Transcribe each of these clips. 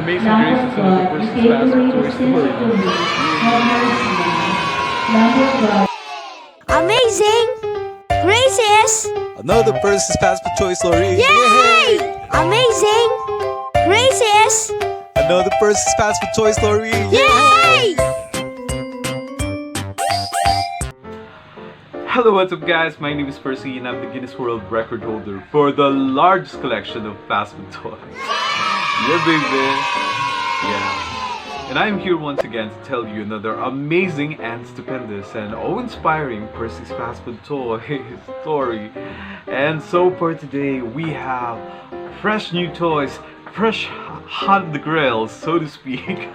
Amazing Grace is one of the Percy's fast food toy story. Amazing Graces! Another Percy's fast food toy story. Yay! Amazing Graces! Another Percy's fast food toy story. Yay! Hello, what's up guys? My name is Percy and I'm the Guinness World Record holder for the largest collection of fast food toys. Yeah, baby. Yeah. And I'm here once again to tell you another amazing and stupendous and awe-inspiring Percy's fast food toy story. And so for today, we have fresh new toys, fresh hot on the grill, so to speak,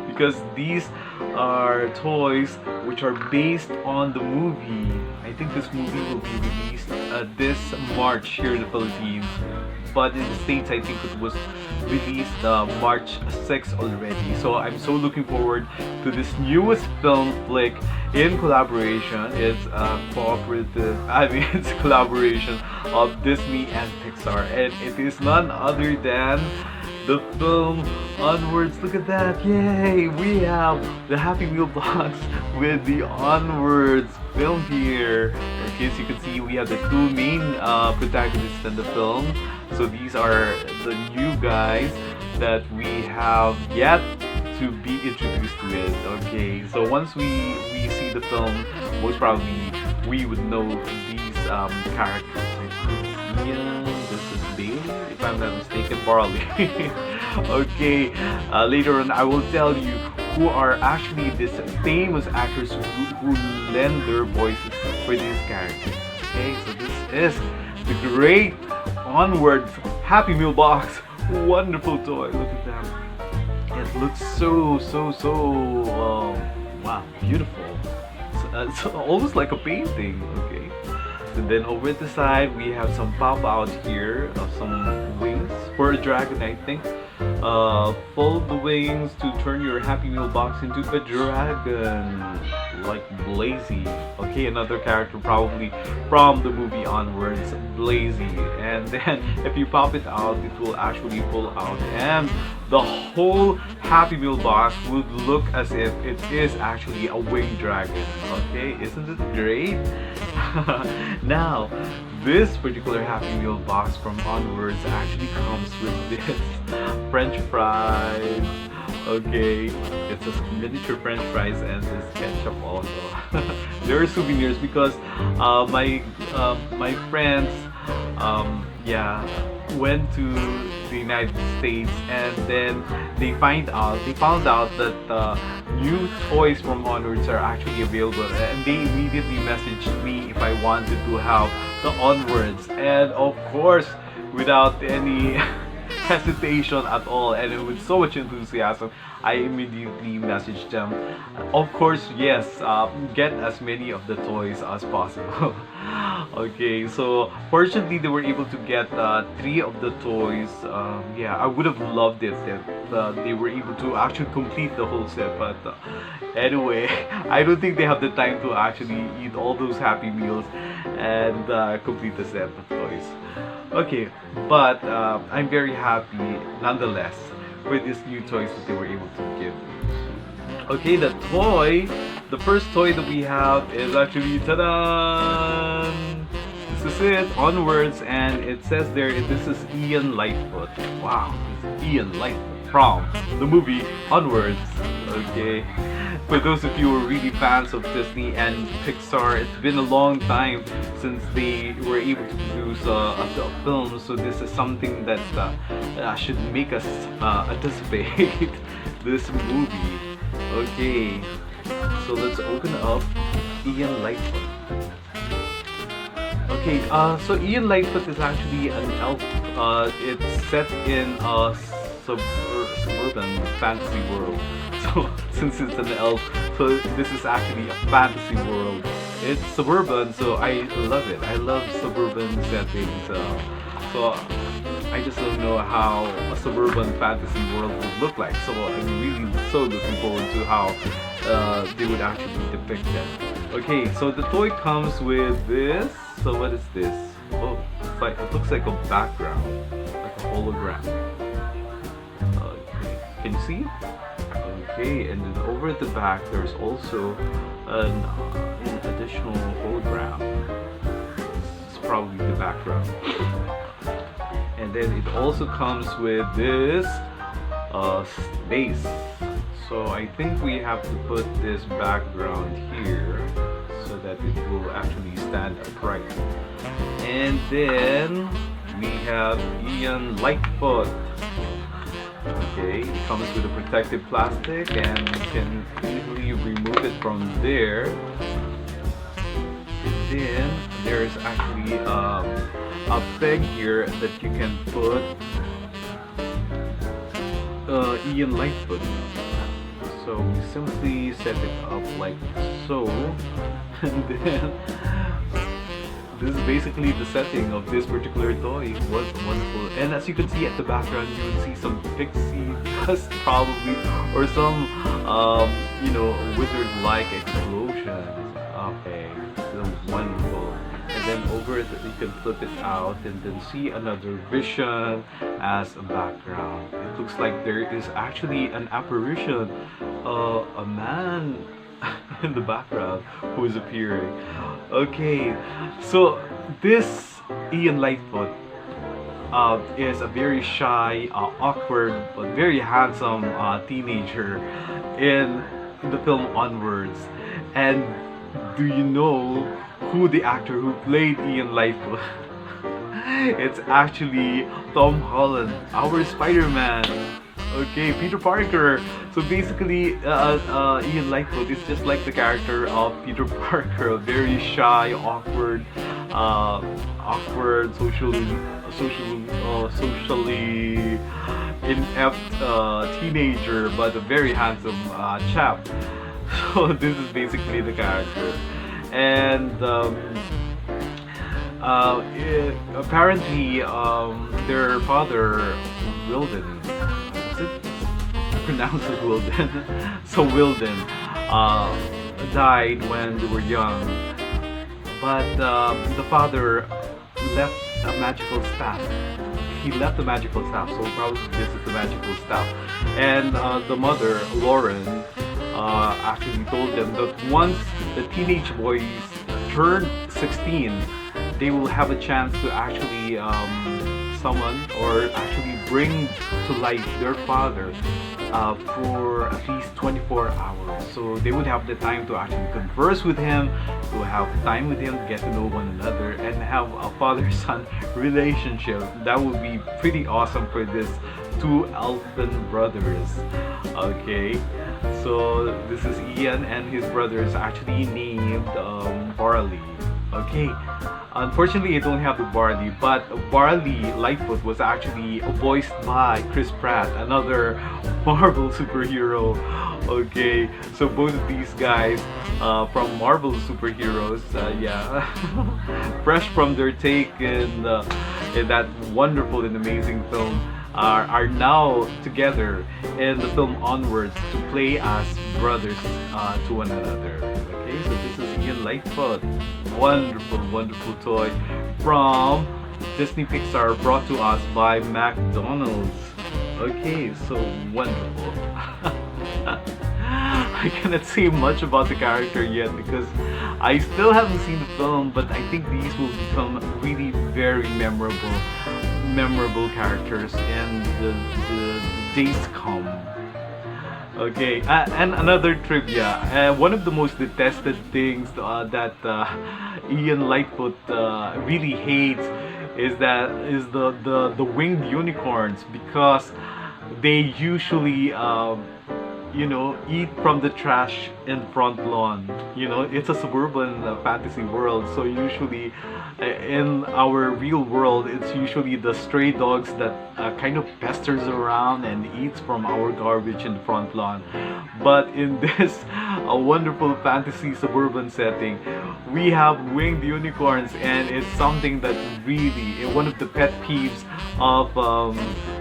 because these are toys which are based on the movie. I think this movie will be released this March here in the Philippines, but in the States I think it was released March 6th already. So I'm so looking forward to this newest film flick in collaboration. It's a it's a collaboration of Disney and Pixar, and it is none other than the film Onwards. Look at that! Yay! We have the Happy Meal box with the Onwards film here. Okay, as you can see, we have the two main protagonists in the film. So these are the new guys that we have yet to be introduced to it. Okay, so once we see the film, most probably we would know these characters. Ian, this is Bailey, if I'm not mistaken, Barley. Okay, later on I will tell you who are actually these famous actors who lend their voices for these characters. Okay, so this is the great Onward Happy Meal box. Wonderful toy. Look at that. It looks so wow, beautiful. It's almost like a painting. Okay. And then over at the side we have some pop out here of some wings for a dragon, I think. Fold the wings to turn your Happy Meal box into a dragon, like Blazy. Okay, another character probably from the movie Onwards, Blazy. And then if you pop it out, it will actually pull out, and the whole Happy Meal box would look as if it is actually a winged dragon. Okay, isn't it great? Now, this particular Happy Meal box from Onwards actually comes with this French fries. Okay, it's a miniature French fries and this ketchup also. There are souvenirs because my friends went to the United States, and then they found out that new toys from Onwards are actually available, and they immediately messaged me if I wanted to have the Onwards, and of course without any hesitation at all, and with so much enthusiasm, I immediately messaged them. Of course, yes, get as many of the toys as possible. Okay, so fortunately they were able to get 3 of the toys. Yeah, I would have loved it if they were able to actually complete the whole set, but anyway, I don't think they have the time to actually eat all those Happy Meals and complete the set of toys. Okay, but I'm very happy nonetheless with these new toys that they were able to give. Okay, the first toy that we have is actually, ta-da! This is it, Onwards, and it says there, this is Ian Lightfoot. Wow, this is Ian Lightfoot from the movie Onwards. Okay, for those of you who are really fans of Disney and Pixar, it's been a long time since they were able to produce a film, so this is something that should make us anticipate this movie. Okay, so let's open up Ian Lightfoot. Okay, so Ian Lightfoot is actually an elf. It's set in a suburban fantasy world. So since it's an elf, so this is actually a fantasy world. It's suburban, so I love it. I love suburban settings. So I just don't know how a suburban fantasy world would look like. So I'm really so looking forward to how they would actually depict that. Okay, so the toy comes with this. So what is this? Oh, it looks like a background, like a hologram. Okay. Can you see? Okay, and then over at the back, there's also an additional hologram. It's probably the background. And then it also comes with this space. So I think we have to put this background here so that it will actually stand upright. And then we have Ian Lightfoot. Okay, it comes with a protective plastic and you can easily remove it from there. And then there's actually a peg here that you can put Ian Lightfoot. So we simply set it up like so, and then this is basically the setting of this particular toy. It was wonderful. And as you can see at the background, you will see some pixie dust probably, or some, wizard-like explosions. Okay, so wonderful. And then over it, you can flip it out and then see another vision as a background. It looks like there is actually an apparition, a man in the background who is appearing. Okay, so this Ian Lightfoot is a very shy, awkward, but very handsome teenager in the film Onwards. And do you know who the actor who played Ian Lightfoot? It's actually Tom Holland, our Spider-Man. Okay, Peter Parker. So basically, Ian Lightfoot is just like the character of Peter Parker, a very shy, awkward, socially inept teenager, but a very handsome chap. So this is basically the character, and apparently their father, Wilden. Pronounced as Wilden. So Wilden died when they were young, but the father left a magical staff. He left a magical staff, so probably this is the magical staff. And the mother, Lauren, actually told them that once the teenage boys turn 16, they will have a chance to actually summon or actually bring to life their father for at least 24 hours. So they would have the time to actually converse with him, to have time with him, get to know one another, and have a father-son relationship. That would be pretty awesome for this two elfin brothers. Okay, so this is Ian, and his brother is actually named Barley. Okay, unfortunately I don't have the Barley, but Barley Lightfoot was actually voiced by Chris Pratt, another Marvel superhero. Okay, so both of these guys from Marvel superheroes, fresh from their take in that wonderful and amazing film, are now together in the film Onwards to play as brothers to one another. Okay, so this is Ian Lightfoot. Wonderful, wonderful toy from Disney Pixar, brought to us by McDonald's. Okay, so wonderful. I cannot say much about the character yet because I still haven't seen the film, but I think these will become really very memorable characters in the days to come. Okay, and another trivia. One of the most detested things that Ian Lightfoot really hates is the winged unicorns, because they usually eat from the trash in front lawn. It's a suburban fantasy world, so usually in our real world, it's usually the stray dogs that kind of pesters around and eats from our garbage in the front lawn. But in this wonderful fantasy suburban setting, we have winged unicorns, and it's something that really one of the pet peeves of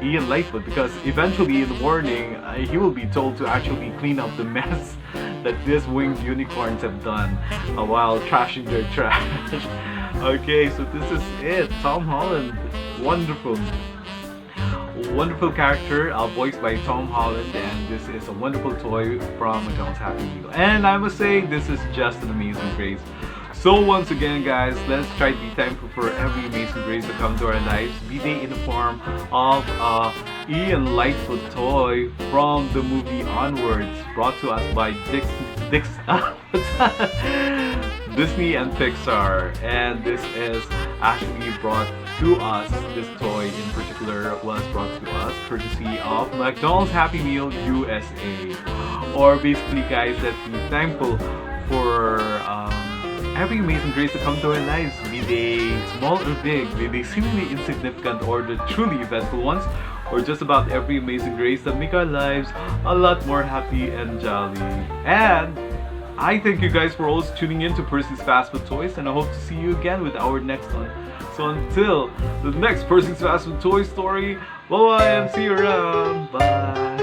Ian Lightfoot, because eventually in the morning he will be told to actually clean up the mess that these winged unicorns have done while trashing their trash. Okay, so this is it. Tom Holland, wonderful wonderful character voiced by Tom Holland, and this is a wonderful toy from McDonald's Happy Meal. And I must say, this is just an amazing grace. So once again, guys, let's try to be thankful for every amazing grace that come to our lives, be they in the form of Ian Lightfoot toy from the movie Onwards, brought to us by Disney and Pixar. And this is actually brought to us, this toy in particular was brought to us courtesy of McDonald's Happy Meal USA. Or basically, guys, let's be thankful for every amazing grace that comes to our lives, be they small or big, be they seemingly insignificant or the truly eventful ones, or just about every amazing grace that make our lives a lot more happy and jolly. And I thank you guys for always tuning in to Percy's Fast Food Toys, and I hope to see you again with our next one. So until the next Percy's Fast Food Toy story, bye-bye and see you around. Bye.